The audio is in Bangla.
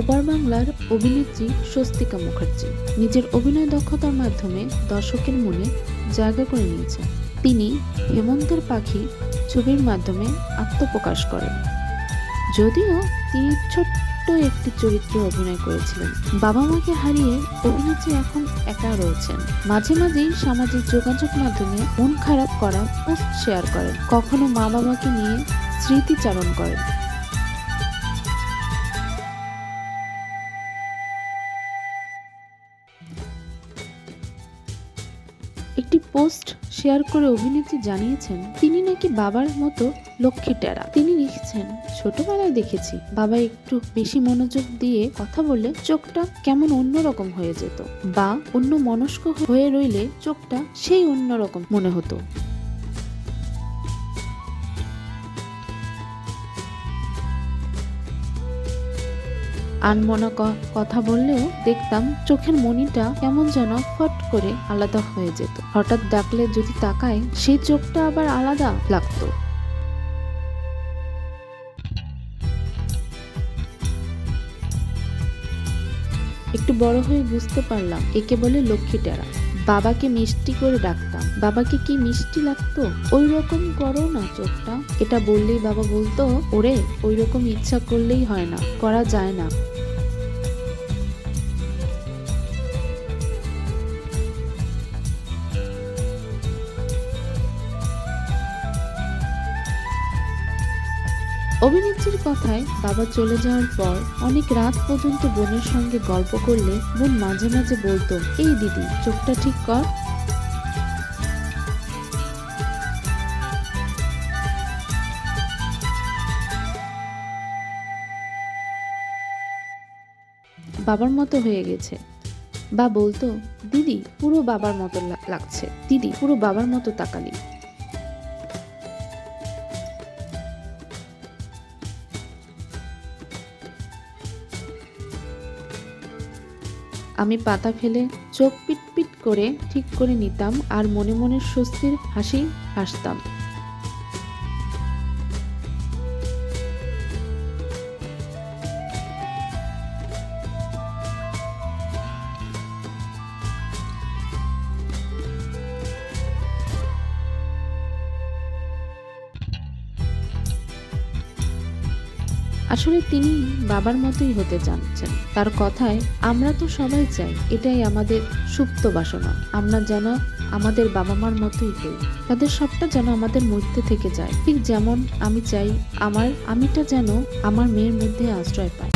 ওপার বাংলার অভিনেত্রী স্বস্তিকা মুখার্জি নিজের অভিনয় দক্ষতার মাধ্যমে দর্শকের মনে জায়গা করে নিয়েছেন। তিনি হেমন্তের পাখি ছবির মাধ্যমে আত্মপ্রকাশ করেন। যদিও তিনি ছোট্ট একটি চরিত্রে অভিনয় করেছিলেন। বাবা মাকে হারিয়ে অভিনেত্রী এখন একা রয়েছেন। মাঝে মাঝেই সামাজিক যোগাযোগ মাধ্যমে মন খারাপ করা পোস্ট শেয়ার করেন, কখনো মা বাবাকে নিয়ে স্মৃতিচারণ করেন। একটি পোস্ট শেয়ার করে অভিনেত্রী জানিয়েছেন তিনি নাকি বাবার মতো লক্ষ্মী টেরা। তিনি লিখেছেন, ছোটবেলায় দেখেছি বাবা একটু বেশি মনোযোগ দিয়ে কথা বললে চোখটা কেমন অন্যরকম হয়ে যেত, বা অন্য মনস্ক হয়ে রইলে চোখটা সেই অন্যরকম মনে হতো। আনমনা কথা বললেও দেখতাম চোখের মনিটা কেমন যেন ফট করে আলাদা হয়ে যেত। হঠাৎ ডাকলে যদি তাকায় সেই চোখটা আবার আলাদা লাগতো। একটু বড় হয়ে বুঝতে পারলাম একে বলে লক্ষ্মী টেরা। বাবাকে মিষ্টি করে ডাকতাম, বাবাকে কি মিষ্টি লাগতো, ওই রকম করো না চোখটা। এটা বললেই বাবা বলতো, ওরে ওই রকম ইচ্ছা করলেই হয় না, করা যায় না। অভিনেত্রীর কথায় বাবা চলে যাওয়ার পর অনেক রাত পর্যন্ত বোনের সঙ্গে গল্প করলে বোন মাঝে মাঝে বলতো, এই দিদি চোখটা ঠিক কর। বাবার মতো হয়ে গেছে, বা বলতো, দিদি পুরো বাবার মতো লাগছে, দিদি পুরো বাবার মতো তাকালি। আমি পাতা ফেলে চোখ পিটপিট করে ঠিক করে নিতাম আর মনে মনে স্বস্তির হাসি হাসতাম। আসলে তিনি বাবার মতোই হতে চাচ্ছেন। তার কথায় আমরা তো সবাই চাই, এটাই আমাদের সুপ্ত বাসনা, আমরা যেন আমাদের বাবা মার মতোই হই, তাদের সবটা যেন আমাদের মধ্যে থেকে যায়। ঠিক যেমন আমি চাই আমার আমিটা যেন আমার মেয়ের মধ্যে আশ্রয় পায়।